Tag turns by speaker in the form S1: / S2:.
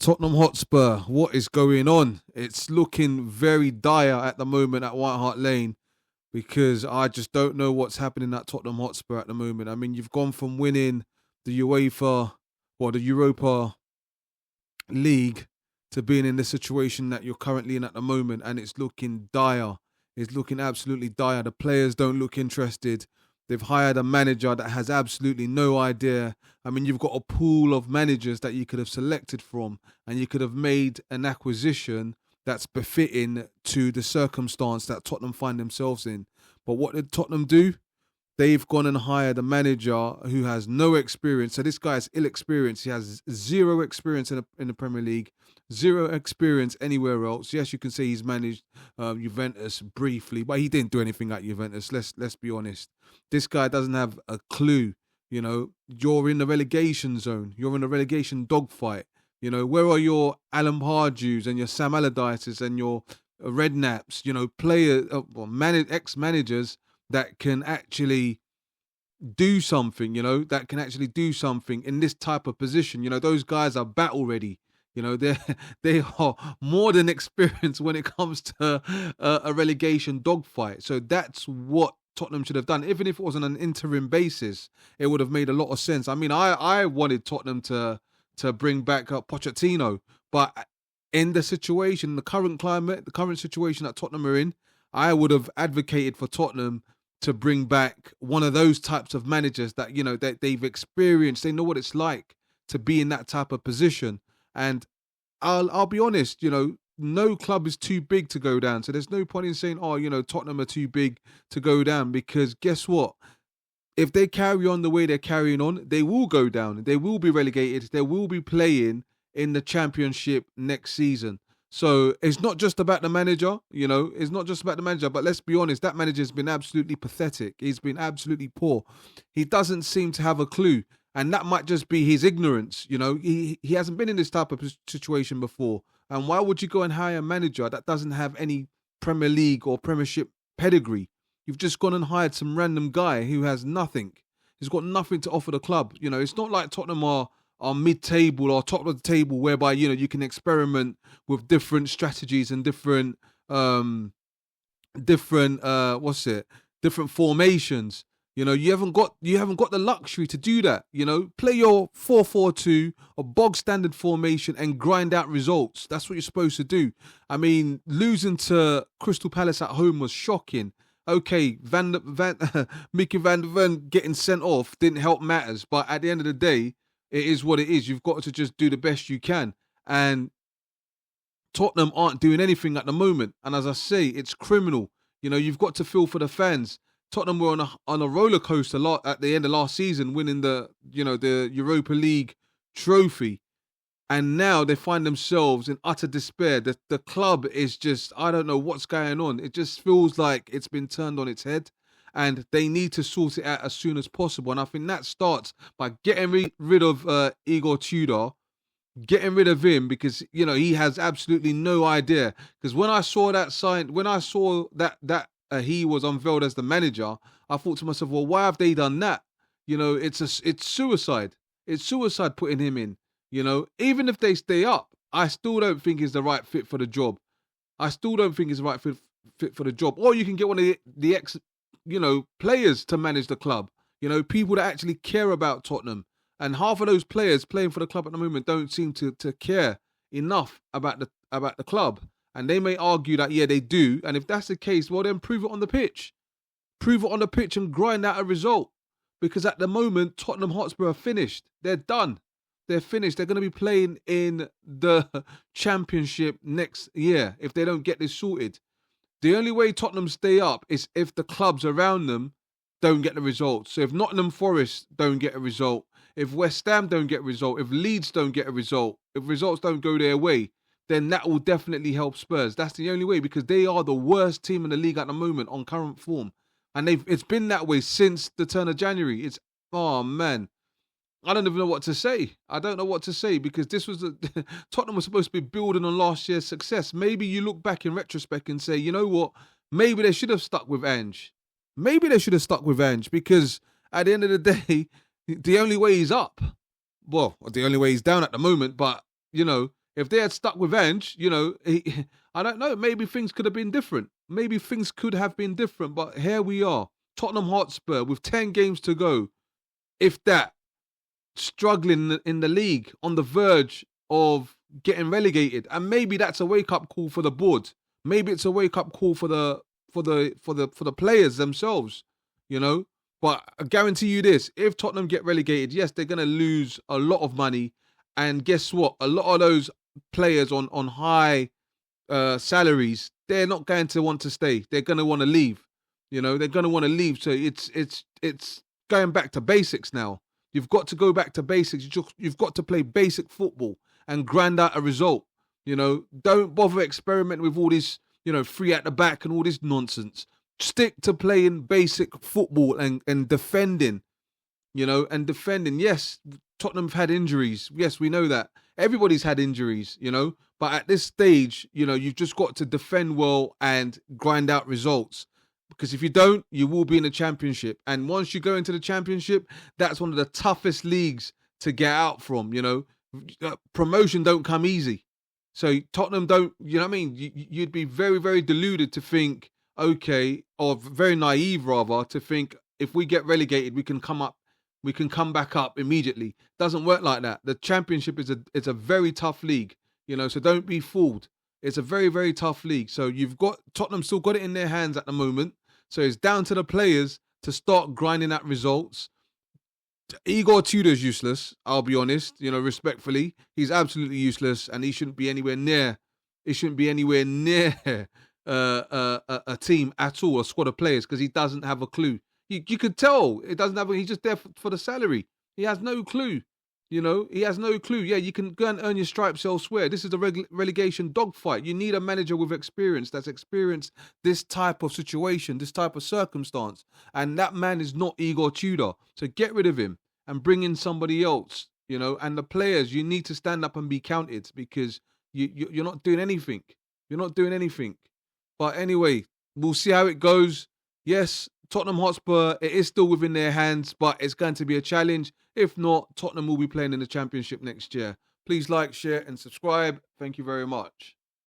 S1: Tottenham Hotspur, what is going on? It's looking very dire at the moment at White Hart Lane because I just don't know what's happening at Tottenham Hotspur at the moment. I mean, you've gone from winning the the Europa League to being in the situation that you're currently in at the moment, and it's looking dire. It's looking absolutely dire. The players don't look interested. They've hired a manager that has absolutely no idea. I mean, you've got a pool of managers that you could have selected from, and you could have made an acquisition that's befitting to the circumstance that Tottenham find themselves in. But what did Tottenham do? They've gone and hired a manager who has no experience. So this guy is ill-experienced. He has zero experience in the Premier League, zero experience anywhere else. Yes, you can say he's managed Juventus briefly, but he didn't do anything at Juventus. Let's be honest. This guy doesn't have a clue. You know, you're in the relegation zone. You're in the relegation dogfight. You know, where are your Alan Pardew's and your Sam Allardyce's and your Redknapp's? You know, ex-managers that can actually do something, that can actually do something in this type of position. You know, those guys are battle ready. You know, they are more than experienced when it comes to a relegation dogfight. So that's what Tottenham should have done. Even if it was on an interim basis, it would have made a lot of sense. I mean, I wanted Tottenham to bring back Pochettino, but in the situation, the current climate, the current situation that Tottenham are in, I would have advocated for Tottenham to bring back one of those types of managers that, that they've experienced. They know what it's like to be in that type of position. And I'll be honest, no club is too big to go down. So there's no point in saying, Tottenham are too big to go down, because guess what? If they carry on the way they're carrying on, they will go down. They will be relegated. They will be playing in the Championship next season. So it's not just about the manager, it's not just about the manager, but let's be honest, that manager's been absolutely pathetic. He's been absolutely poor. He doesn't seem to have a clue. And that might just be his ignorance. He hasn't been in this type of situation before. And why would you go and hire a manager that doesn't have any Premier League or Premiership pedigree? You've just gone and hired some random guy who has nothing. He's got nothing to offer the club. It's not like Tottenham are mid-table or top of the table, whereby you can experiment with different strategies and different different formations. You haven't got the luxury to do that. Play your 4-4-2, a bog standard formation, and grind out results. That's what you're supposed to do. I mean, losing to Crystal Palace at home was shocking. Okay, Mickey Van der Ven getting sent off didn't help matters, but at the end of the day, it is what it is. You've got to just do the best you can. And Tottenham aren't doing anything at the moment. And as I say, it's criminal. You've got to feel for the fans. Tottenham were on a roller coaster at the end of last season, winning the Europa League trophy. And now they find themselves in utter despair. The club is just, I don't know what's going on. It just feels like it's been turned on its head. And they need to sort it out as soon as possible. And I think that starts by getting rid of Igor Tudor, getting rid of him, because, he has absolutely no idea. Because when I saw that he was unveiled as the manager, I thought to myself, well, why have they done that? It's suicide. It's suicide putting him in. Even if they stay up, I still don't think he's the right fit for the job. I still don't think he's the right fit for the job. Or you can get one of the ex players to manage the club. People that actually care about Tottenham. And half of those players playing for the club at the moment don't seem to care enough about the club. And they may argue that, yeah, they do. And if that's the case, well, then prove it on the pitch. Prove it on the pitch and grind out a result. Because at the moment, Tottenham Hotspur are finished. They're done. They're finished. They're going to be playing in the Championship next year if they don't get this sorted. The only way Tottenham stay up is if the clubs around them don't get the results. So if Nottingham Forest don't get a result, if West Ham don't get a result, if Leeds don't get a result, if results don't go their way, then that will definitely help Spurs. That's the only way, because they are the worst team in the league at the moment on current form. And it's been that way since the turn of January. Oh man, I don't even know what to say. I don't know what to say, because Tottenham was supposed to be building on last year's success. Maybe you look back in retrospect and say, you know what? Maybe they should have stuck with Ange. Because at the end of the day, the only way he's up. Well, the only way he's down at the moment, but, If they had stuck with Ange, I don't know. Maybe things could have been different. Maybe things could have been different. But here we are, Tottenham Hotspur with 10 games to go, if that, struggling in the league, on the verge of getting relegated. And maybe that's a wake up call for the board. Maybe it's a wake up call for the players themselves, you know. But I guarantee you this: if Tottenham get relegated, yes, they're gonna lose a lot of money. And guess what? A lot of those players on high salaries, they're not going to want to stay. They're going to want to leave. They're going to want to leave. So it's going back to basics now. You've got to go back to basics. You've got to play basic football and grind out a result. Don't bother experimenting with all this, free at the back and all this nonsense. Stick to playing basic football and defending. And defending. Yes, Tottenham have had injuries. Yes, we know that. Everybody's had injuries, But at this stage, you've just got to defend well and grind out results. Because if you don't, you will be in the Championship. And once you go into the Championship, that's one of the toughest leagues to get out from, Promotion don't come easy. So Tottenham don't, you know what I mean? You'd be very, very deluded to think, okay, or very naive rather, to think if we get relegated, we can come back up immediately. Doesn't work like that. The Championship is a very tough league, so don't be fooled. It's a very, very tough league. So Tottenham still got it in their hands at the moment. So it's down to the players to start grinding out results. Igor Tudor's useless, I'll be honest, respectfully. He's absolutely useless and he shouldn't be anywhere near a team at all, a squad of players, because he doesn't have a clue. You could tell he's just there for the salary. He has no clue. He has no clue. Yeah, you can go and earn your stripes elsewhere. This is a relegation dogfight. You need a manager with experience that's experienced this type of situation, this type of circumstance. And that man is not Igor Tudor. So get rid of him and bring in somebody else, And the players, you need to stand up and be counted because you're not doing anything. You're not doing anything. But anyway, we'll see how it goes. Yes, Tottenham Hotspur, it is still within their hands, but it's going to be a challenge. If not, Tottenham will be playing in the Championship next year. Please like, share and subscribe. Thank you very much.